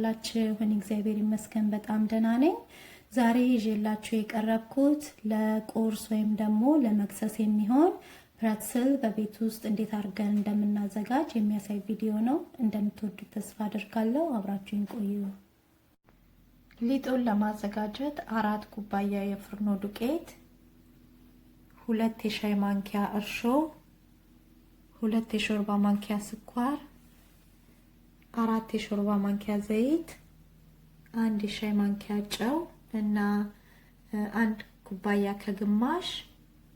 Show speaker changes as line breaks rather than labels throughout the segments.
ዋላችሁ? እኔ እግዚአብሔር ይመስገን በጣም ደህና ነኝ። ዛሬ ይዤላችሁ የቀረብኩት ለቁርስ ወይም ደግሞ ለመክሰስ የሚሆን ፕረትስል በቤት ውስጥ እንዴት አድርገን እንደምናዘጋጅ የሚያሳይ ቪዲዮ ነው። እንደምትወዱት ተስፋ አደርጋለሁ። አብራችሁን ቆዩ። ሊጡን ለማዘጋጀት 4 ኩባያ የፍርኖ ዱቄት፣ 2 የሻይ ማንኪያ እርሾ፣ 2 የሾርባ ማንኪያ ስኳር፣ 4 የሾርባ ማንኪያ ዘይት፣ 1 የሻይ ማንኪያ ጨው እና 1 ኩባያ ከግማሽ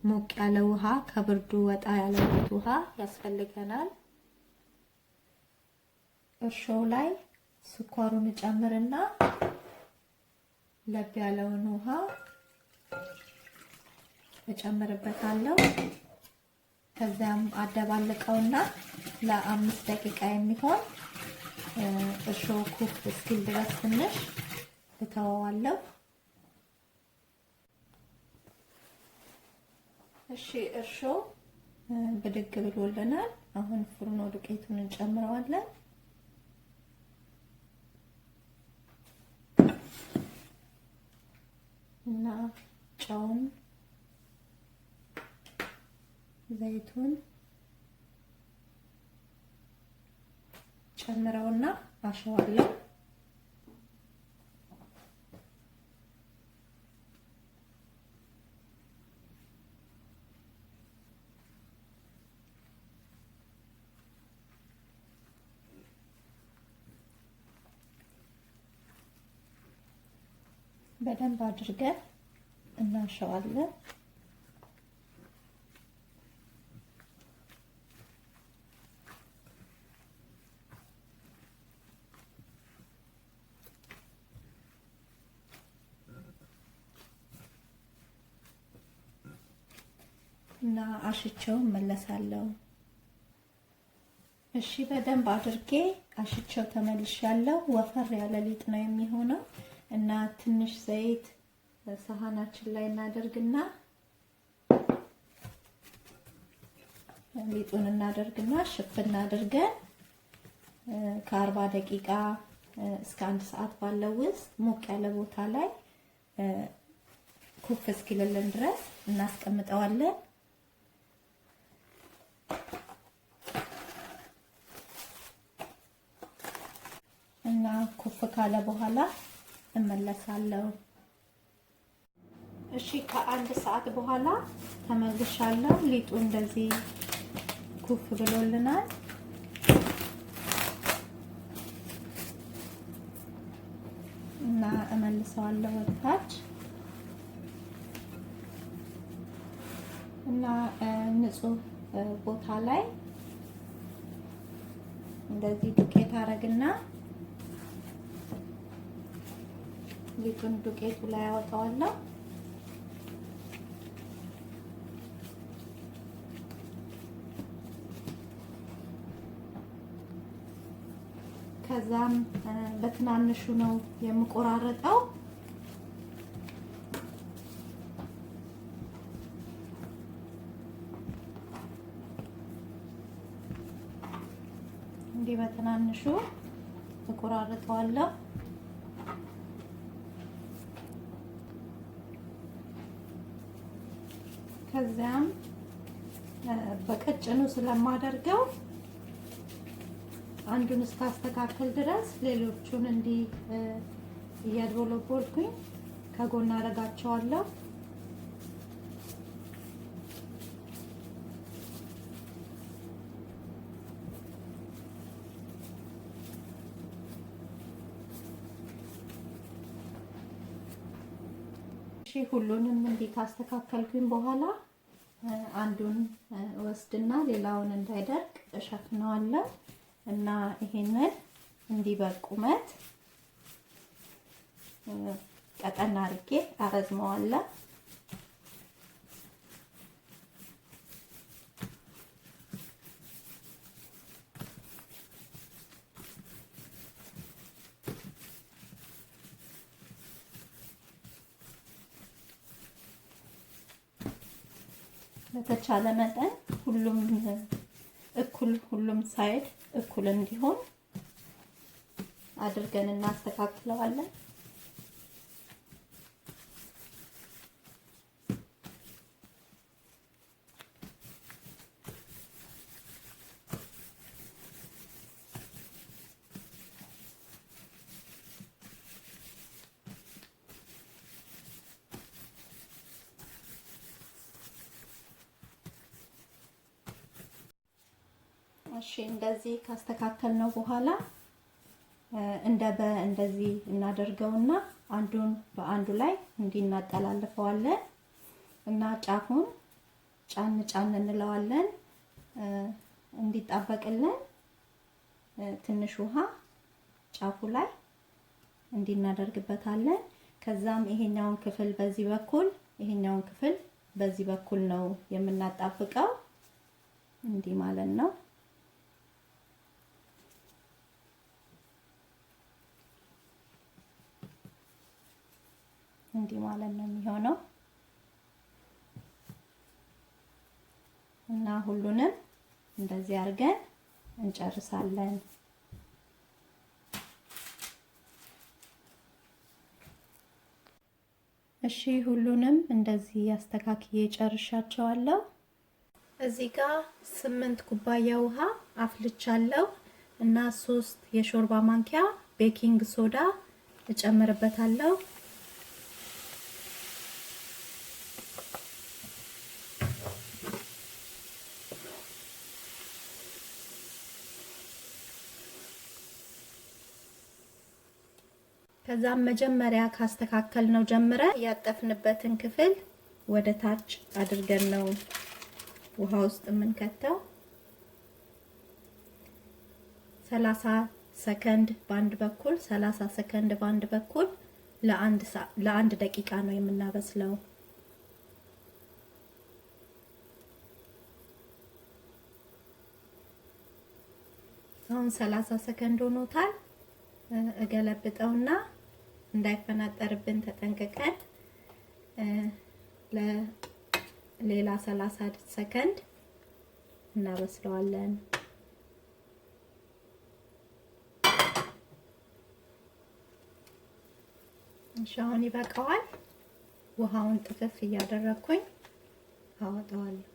ሞቅ ያለ ውሃ ከብርዱ ወጣ ያለ ውሃ ያስፈልገናል። እርሾው ላይ ስኳሩን ጨምርና ለብ ያለውን ውሃ እጨምርበታለሁ። ከዛም አደባልቀውና ለ5 ደቂቃ የሚሆን እርሾ ኩፍ እስኪል ድረስ ትንሽ እተወዋለሁ። እሺ እርሾ ብድግ ብሎልናል። አሁን ፍርኖ ዱቄቱን እንጨምረዋለን። እና ጨውን፣ ዘይቱን ጨምረውና አሸዋለሁ። በደንብ አድርገን እናሸዋለን። እና አሽቸው መለሳለሁ። እሺ በደንብ አድርጌ አሽቸው ተመልሻለሁ። ወፈር ያለ ሊጥ ነው የሚሆነው እና ትንሽ ዘይት በሳህናችን ላይ እናደርግና ሊጡን እናደርግና ሽፍና አድርገን ከ40 ደቂቃ እስከ 1 ሰዓት ባለው ውስጥ ሞቅ ያለ ቦታ ላይ ኩፍ እስኪልልን ድረስ እናስቀምጠዋለን። እና ኩፍ ካለ በኋላ እመለሳለሁ። እሺ ከ1 ሰዓት በኋላ ተመልሻለሁ። ሊጡ እንደዚህ ኩፍ ብሎልናል። እና እመልሰዋለሁ ወደታች እና ንጹህ ቦታ ላይ እንደዚህ ዱቄት አረግና ሊጡን ዱቄቱ ላይ አወጣዋለሁ። ከዛም በትናንሹ ነው የምቆራረጠው። እንዲህ በትናንሹ እቆራረጠዋለሁ። ከዛም በቀጭኑ ስለማደርገው አንዱን እስካስተካከል ድረስ ሌሎቹን እንዲህ እያድቦለቦልኩኝ ከጎን አደርጋቸዋለሁ። እሺ ሁሉንም እንዲህ ካስተካከልኩኝ በኋላ አንዱን ወስድና ሌላውን እንዳይደርቅ እሸፍነዋለሁ እና ይሄንን እንዲህ በቁመት ቀጠን አድርጌ አረዝመዋለሁ። በተቻለ መጠን ሁሉም ሳይድ እኩል እንዲሆን አድርገን እናስተካክለዋለን። እሺ እንደዚህ ካስተካከልነው በኋላ እንደዚህ እናደርገውና አንዱን በአንዱ ላይ እንዲናጠላልፈዋለን እና ጫፉን ጫን እንለዋለን እንዲጣበቅልን ትንሽ ውሃ ጫፉ ላይ እንዲናደርግበታለን። ከዛም ይሄኛውን ክፍል በዚህ በኩል ይሄኛውን ክፍል በዚህ በኩል ነው የምናጣብቀው እንዲህ ማለት ነው። እንዲህ ማለት ነው የሚሆነው እና ሁሉንም እንደዚህ አድርገን እንጨርሳለን። እሺ ሁሉንም እንደዚህ አስተካክዬ ጨርሻቸዋለሁ። እዚህ ጋር 8 ኩባያ ውሃ አፍልቻለሁ እና 3 የሾርባ ማንኪያ ቤኪንግ ሶዳ እጨምርበታለሁ። ከዛም መጀመሪያ ካስተካከልነው ጀምረን ያጠፍንበትን ክፍል ወደ ታች አድርገን ነው ውሃ ውስጥ የምንከተው። 30 ሰከንድ ባንድ በኩል 30 ሰከንድ ባንድ በኩል ለአንድ ደቂቃ ነው የምናበስለው። አሁን 30 ሰከንድ ሆኖታል። እገለብጠውና እንዳይፈናጠርብን ተጠንቅቀን ለሌላ 30 ሰከንድ እናበስለዋለን። አሁን ይበቃዋል። ውሃውን ጥፍፍ እያደረኩኝ አወጣዋለሁ።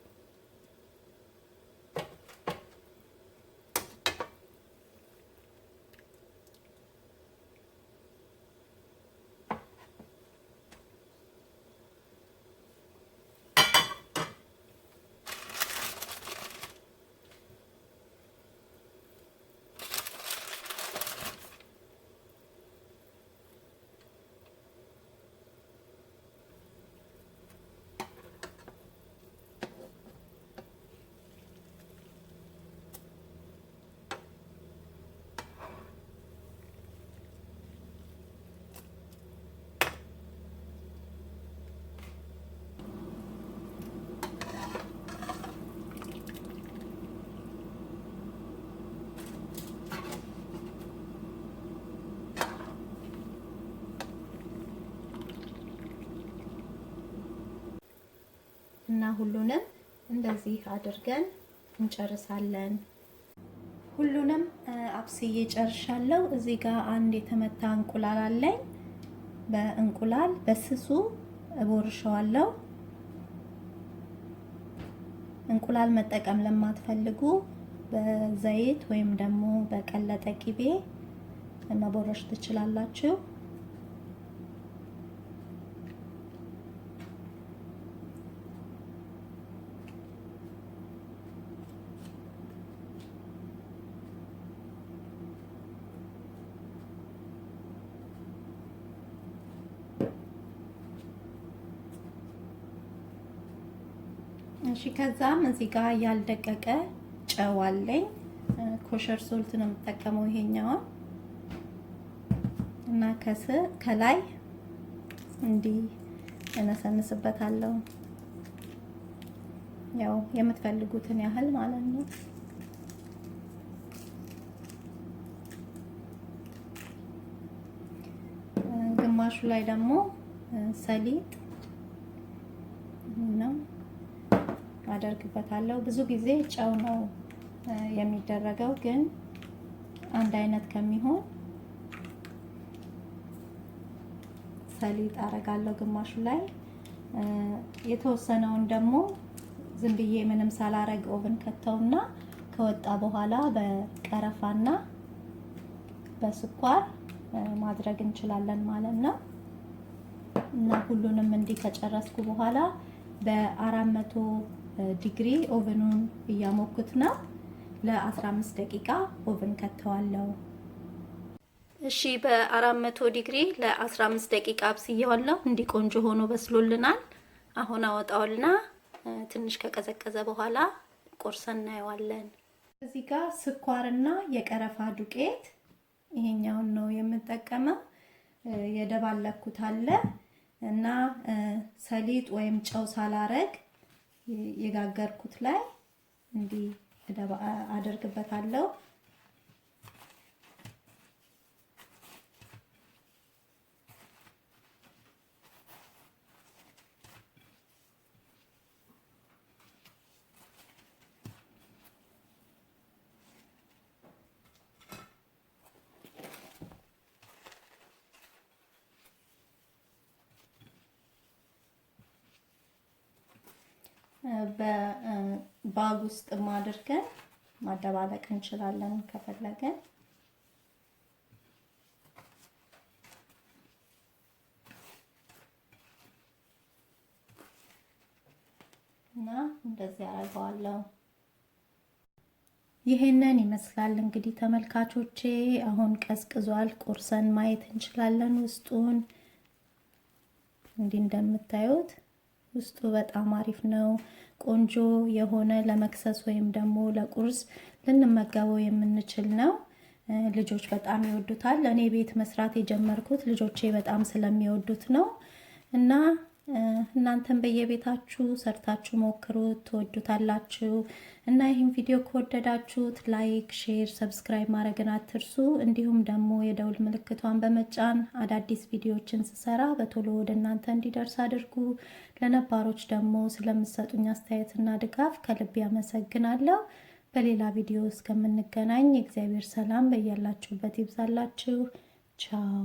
እና ሁሉንም እንደዚህ አድርገን እንጨርሳለን። ሁሉንም አብስዬ ጨርሻለሁ። እዚህ ጋር አንድ የተመታ እንቁላል አለኝ። በእንቁላል በስሱ እቦርሸዋለሁ። እንቁላል መጠቀም ለማትፈልጉ በዘይት ወይም ደግሞ በቀለጠ ቂቤ መቦረሽ ትችላላችሁ። እሺ ከዛም እዚህ ጋር ያልደቀቀ ጨው አለኝ። ኮሸር ሶልት ነው የምጠቀመው ይሄኛውን እና ከላይ እንዲህ እነሰንስበታለሁ። ያው የምትፈልጉትን ያህል ማለት ነው። ግማሹ ላይ ደግሞ ሰሊጥ ነው አደርግበታለሁ። ብዙ ጊዜ ጨው ነው የሚደረገው፣ ግን አንድ አይነት ከሚሆን ሰሊጥ አረጋለሁ ግማሹ ላይ የተወሰነውን ደግሞ ዝም ብዬ ምንም ሳላረግ ኦቨን ከተውና ከወጣ በኋላ በቀረፋና በስኳር ማድረግ እንችላለን ማለት ነው። እና ሁሉንም እንዲህ ከጨረስኩ በኋላ በ400 ዲግሪ ኦቨኑን እያሞኩት ነው ለ15 ደቂቃ ኦቨን ከተዋለሁ። እሺ በ400 ዲግሪ ለ15 ደቂቃ አብስዬዋለሁ። እንዲህ ቆንጆ ሆኖ በስሎልናል። አሁን አወጣውልና ትንሽ ከቀዘቀዘ በኋላ ቆርሰን እናየዋለን። እዚህ ጋር ስኳርና የቀረፋ ዱቄት ይሄኛውን ነው የምጠቀመው። የደባለኩት አለ እና ሰሊጥ ወይም ጨው ሳላረግ የጋገርኩት ላይ እንዲህ አደርግበታለሁ። በባግ ውስጥ ማድረግን ማደባለቅ እንችላለን ከፈለገን። እና እንደዚህ አደርገዋለሁ። ይሄንን ይመስላል እንግዲህ ተመልካቾቼ። አሁን ቀዝቅዟል። ቆርሰን ማየት እንችላለን ውስጡን። እንዲህ እንደምታዩት ውስጡ በጣም አሪፍ ነው። ቆንጆ የሆነ ለመክሰስ ወይም ደግሞ ለቁርስ ልንመገበው የምንችል ነው። ልጆች በጣም ይወዱታል። እኔ ቤት መስራት የጀመርኩት ልጆቼ በጣም ስለሚወዱት ነው። እና እናንተም በየቤታችሁ ሰርታችሁ ሞክሩት፣ ትወዱታላችሁ። እና ይህን ቪዲዮ ከወደዳችሁት ላይክ፣ ሼር፣ ሰብስክራይብ ማድረግን አትርሱ። እንዲሁም ደግሞ የደውል ምልክቷን በመጫን አዳዲስ ቪዲዮዎችን ስሰራ በቶሎ ወደ እናንተ እንዲደርስ አድርጉ። ለነባሮች ደግሞ ስለምትሰጡኝ አስተያየትና ድጋፍ ከልብ ያመሰግናለሁ። በሌላ ቪዲዮ እስከምንገናኝ የእግዚአብሔር ሰላም በያላችሁበት ይብዛላችሁ። ቻው።